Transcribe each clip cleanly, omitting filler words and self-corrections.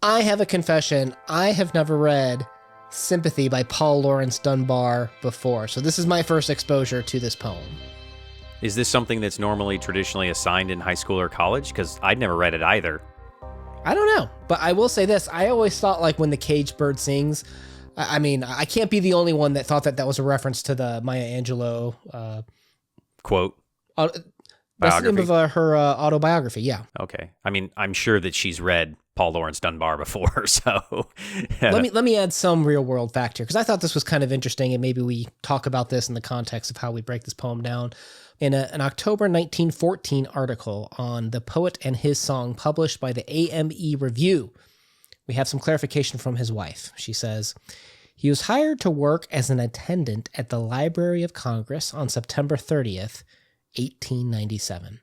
I have a confession. I have never read Sympathy by Paul Laurence Dunbar before, so this is my first exposure to this poem. Is this something that's normally traditionally assigned in high school or college? Because I'd never read it either. I don't know, but I will say this. I always thought like when the caged bird sings, I mean, I can't be the only one that thought that was a reference to the Maya Angelou Quote. That's the name of her autobiography, yeah. Okay. I mean, I'm sure that she's read Paul Laurence Dunbar before, so... Let me add some real-world fact here, because I thought this was kind of interesting, and maybe we talk about this in the context of how we break this poem down. In an October 1914 article on The Poet and His Song published by the AME Review, we have some clarification from his wife. She says, he was hired to work as an attendant at the Library of Congress on September 30th, 1897.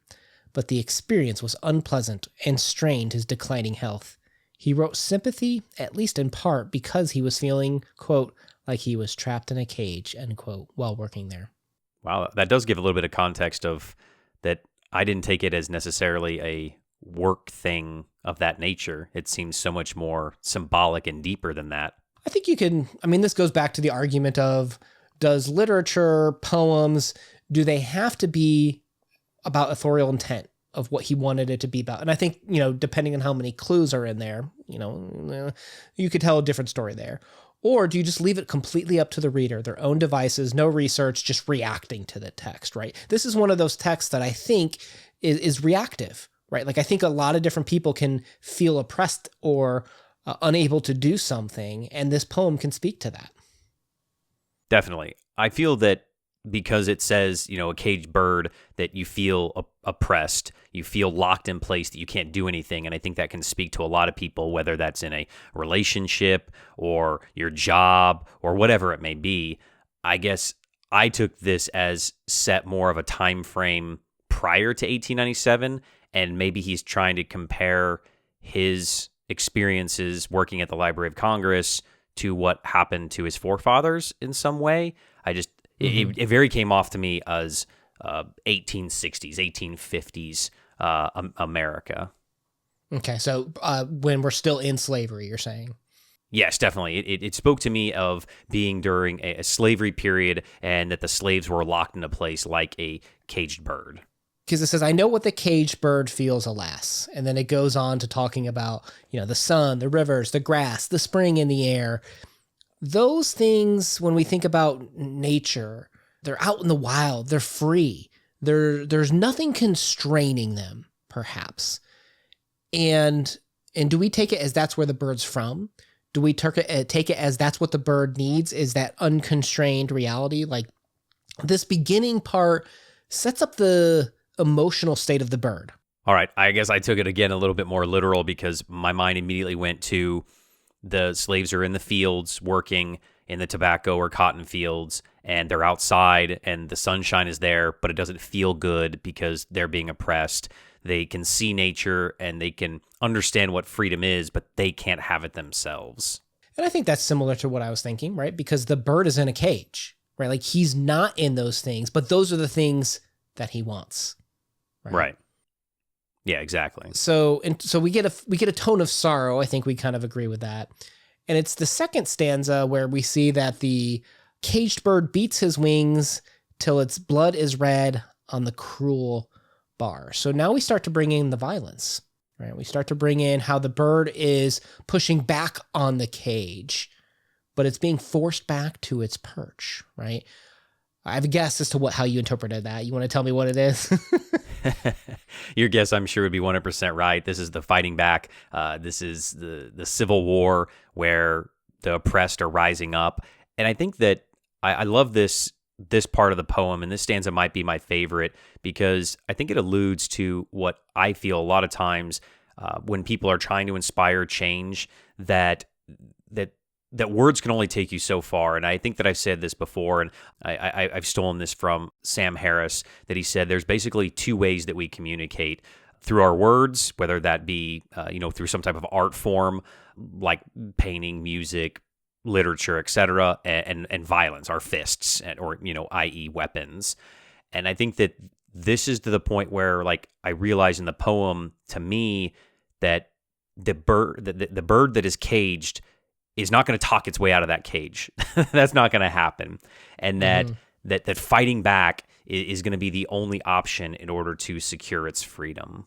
But the experience was unpleasant and strained his declining health. He wrote Sympathy, at least in part, because he was feeling, quote, like he was trapped in a cage, end quote, while working there. Wow, that does give a little bit of context of that. I didn't take it as necessarily a work thing of that nature. It seems so much more symbolic and deeper than that. I think you can, I mean, this goes back to the argument of, does literature, poems, do they have to be about authorial intent of what he wanted it to be about? And I think, depending on how many clues are in there, you could tell a different story there. Or do you just leave it completely up to the reader, their own devices, no research, just reacting to the text, right? This is one of those texts that I think is reactive, right? Like I think a lot of different people can feel oppressed or unable to do something, and this poem can speak to that. Definitely. I feel that because it says, a caged bird, that you feel oppressed, you feel locked in place, that you can't do anything. And I think that can speak to a lot of people, whether that's in a relationship or your job or whatever it may be. I guess I took this as set more of a time frame prior to 1897, and maybe he's trying to compare his experiences working at the Library of Congress to what happened to his forefathers in some way. It very came off to me as 1860s, 1850s America. Okay, so when we're still in slavery, you're saying? Yes, definitely. It spoke to me of being during a slavery period and that the slaves were locked into place like a caged bird. Because it says, I know what the caged bird feels, alas. And then it goes on to talking about, the sun, the rivers, the grass, the spring in the air. Those things, when we think about nature, they're out in the wild, they're free. There's nothing constraining them, perhaps. And do we take it as that's where the bird's from? Do we take it as that's what the bird needs, is that unconstrained reality? Like this beginning part sets up the emotional state of the bird. All right, I guess I took it again a little bit more literal because my mind immediately went to the slaves are in the fields working in the tobacco or cotton fields, and they're outside and the sunshine is there, but it doesn't feel good because they're being oppressed. They can see nature and they can understand what freedom is, but they can't have it themselves. And I think that's similar to what I was thinking, right? Because the bird is in a cage, right? Like he's not in those things, but those are the things that he wants. Right. Yeah, exactly. So we get a tone of sorrow. I think we kind of agree with that. And it's the second stanza where we see that the caged bird beats his wings till its blood is red on the cruel bar. So now we start to bring in the violence, right? We start to bring in how the bird is pushing back on the cage, but it's being forced back to its perch, right? I have a guess as to how you interpreted that. You want to tell me what it is? Your guess, I'm sure, would be 100% right. This is the fighting back. This is the Civil War where the oppressed are rising up. And I think that I love this part of the poem, and this stanza might be my favorite because I think it alludes to what I feel a lot of times when people are trying to inspire change, that words can only take you so far. And I think that I've said this before, and I've stolen this from Sam Harris, that he said there's basically two ways that we communicate: through our words, whether that be through some type of art form like painting, music, literature, etc., and violence, our fists, or i.e. weapons. And I think that this is to the point where, like, I realize in the poem, to me, that the bird that is caged is not going to talk its way out of that cage. That's not going to happen. And that fighting back is going to be the only option in order to secure its freedom.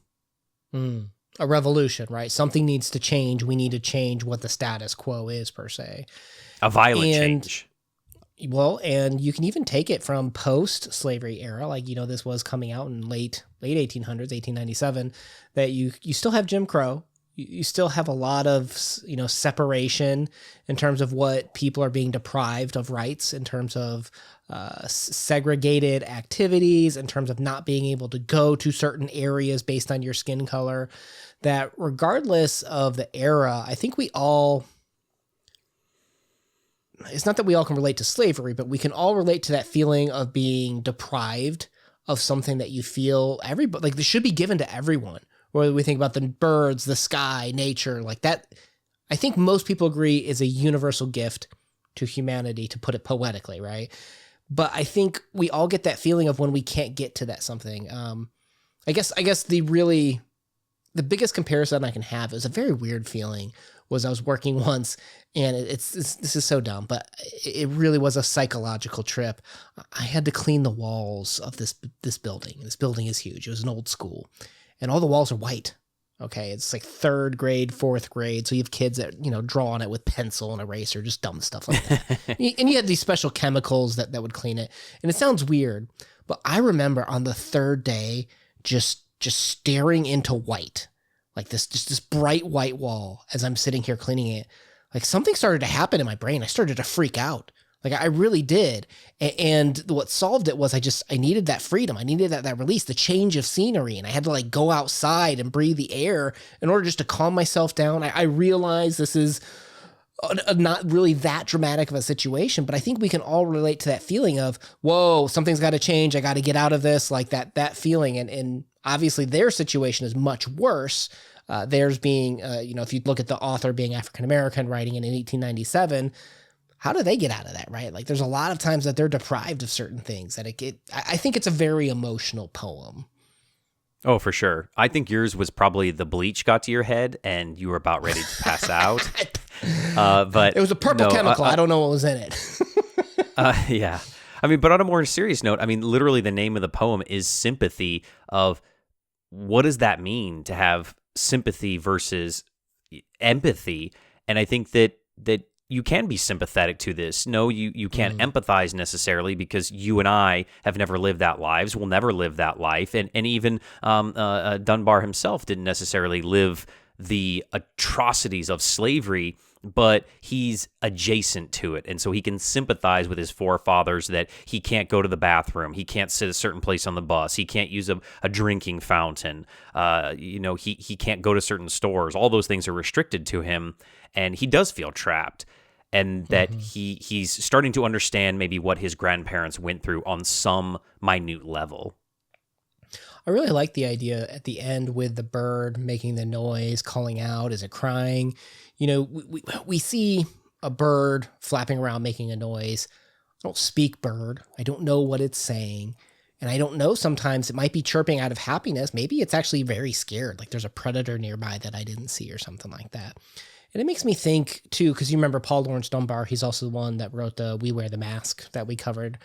A revolution, right? Something needs to change. We need to change what the status quo is, per se. A violent change. Well, and you can even take it from post-slavery era, like, this was coming out in late 1800s, 1897, that you still have Jim Crow. You still have a lot of, separation in terms of what people are being deprived of rights, in terms of segregated activities, in terms of not being able to go to certain areas based on your skin color, that regardless of the era, I think it's not that we all can relate to slavery, but we can all relate to that feeling of being deprived of something that you feel this should be given to everyone. Whether we think about the birds, the sky, nature, like that, I think most people agree is a universal gift to humanity, to put it poetically, right? But I think we all get that feeling of when we can't get to that something. I guess the biggest comparison I can have is a very weird feeling. Was I was working once, and this is so dumb, but it really was a psychological trip. I had to clean the walls of this building. This building is huge. It was an old school, and all the walls are white. Okay, it's like 3rd grade, 4th grade, so you have kids that draw on it with pencil and eraser, just dumb stuff like that. And you had these special chemicals that would clean it. And it sounds weird, but I remember on the 3rd day just staring into white. Like this bright white wall as I'm sitting here cleaning it. Like something started to happen in my brain. I started to freak out. Like I really did. And what solved it was I needed that freedom. I needed that release, the change of scenery. And I had to go outside and breathe the air in order just to calm myself down. I realized this is not really that dramatic of a situation, but I think we can all relate to that feeling of, whoa, something's got to change. I got to get out of this, like that feeling. And obviously their situation is much worse. Theirs being, if you look at the author being African-American, writing in 1897, how do they get out of that, right? Like there's a lot of times that they're deprived of certain things that I think it's a very emotional poem. Oh, for sure. I think yours was probably the bleach got to your head and you were about ready to pass out. But it was a purple chemical. I don't know what was in it. Yeah. But on a more serious note, literally the name of the poem is Sympathy. Of what does that mean to have sympathy versus empathy? And I think that you can be sympathetic to this. No, you can't empathize necessarily because you and I have never lived that lives. We'll never live that life. And even Dunbar himself didn't necessarily live the atrocities of slavery, but he's adjacent to it. And so he can sympathize with his forefathers that he can't go to the bathroom. He can't sit a certain place on the bus. He can't use a drinking fountain. He can't go to certain stores. All those things are restricted to him. And he does feel trapped. And that he's starting to understand maybe what his grandparents went through on some minute level. I really like the idea at the end with the bird making the noise, calling out. Is it crying? We see a bird flapping around making a noise. I don't speak bird. I don't know what it's saying. And I don't know, sometimes it might be chirping out of happiness. Maybe it's actually very scared, like there's a predator nearby that I didn't see or something like that. And it makes me think, too, because you remember Paul Laurence Dunbar, he's also the one that wrote the We Wear the Mask that we covered.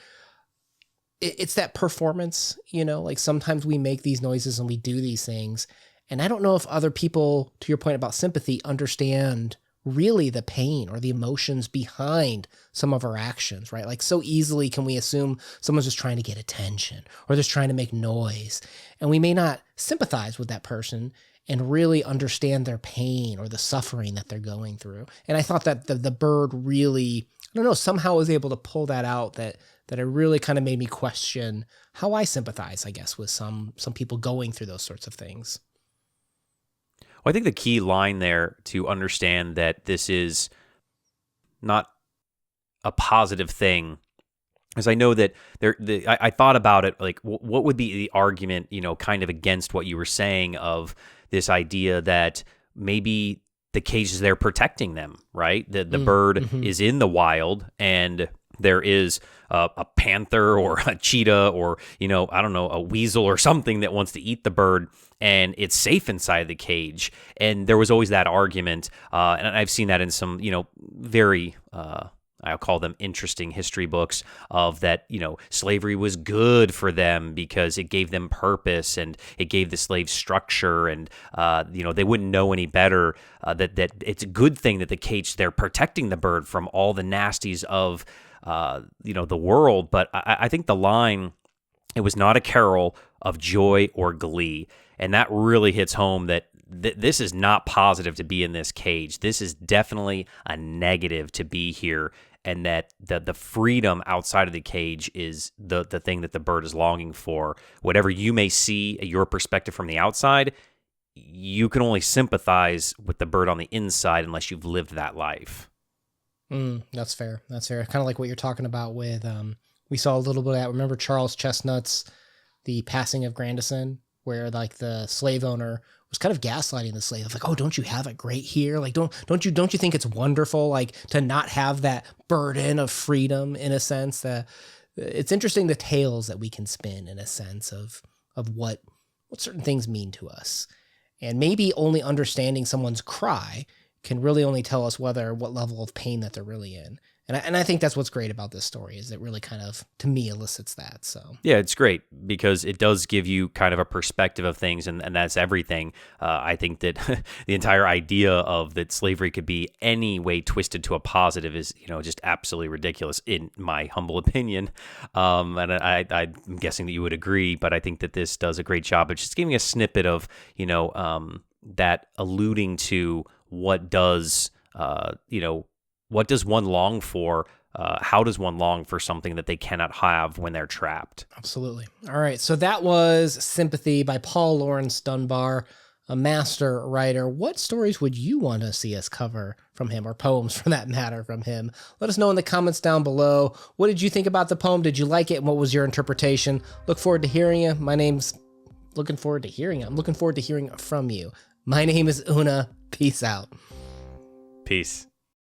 It's that performance, like sometimes we make these noises and we do these things. And I don't know if other people, to your point about sympathy, understand really the pain or the emotions behind some of our actions, right? Like so easily can we assume someone's just trying to get attention or just trying to make noise. And we may not sympathize with that person and really understand their pain or the suffering that they're going through. And I thought that the bird really, I don't know, somehow was able to pull that out that it really kind of made me question how I sympathize, I guess, with some people going through those sorts of things. Well, I think the key line there to understand that this is not a positive thing, is I know that I thought about it, like what would be the argument, kind of against what you were saying of this idea that maybe the cage is there protecting them, right? The bird is in the wild and there is a panther or a cheetah or, I don't know, a weasel or something that wants to eat the bird, and it's safe inside the cage. And there was always that argument, and I've seen that in some, very I'll call them interesting history books, of that, slavery was good for them because it gave them purpose and it gave the slaves structure, and, they wouldn't know any better, that it's a good thing that the cage, they're protecting the bird from all the nasties of, the world. But I think the line, it was not a carol of joy or glee. And that really hits home that this is not positive to be in this cage. This is definitely a negative to be here. And that the freedom outside of the cage is the thing that the bird is longing for. Whatever you may see, your perspective from the outside, you can only sympathize with the bird on the inside unless you've lived that life. That's fair. That's fair. Kind of like what you're talking about with, we saw a little bit of that. Remember Charles Chestnut's The Passing of Grandison, where like the slave owner was kind of gaslighting the slave, like, oh, don't you have it great here? Like, don't you think it's wonderful, like, to not have that burden of freedom, in a sense? That it's interesting, the tales that we can spin, in a sense of what certain things mean to us. And maybe only understanding someone's cry can really only tell us what level of pain that they're really in. And I think that's what's great about this story, is it really kind of, to me, elicits that. So yeah, it's great because it does give you kind of a perspective of things, and that's everything. I think that the entire idea of that slavery could be any way twisted to a positive is, just absolutely ridiculous, in my humble opinion. And I'm guessing that you would agree, but I think that this does a great job of just giving a snippet of, that alluding to what does one long for? How does one long for something that they cannot have when they're trapped? Absolutely. All right. So that was Sympathy by Paul Laurence Dunbar, a master writer. What stories would you want to see us cover from him, or poems for that matter from him? Let us know in the comments down below. What did you think about the poem? Did you like it? And what was your interpretation? Look forward to hearing you. I'm looking forward to hearing from you. My name is Una. Peace out. Peace.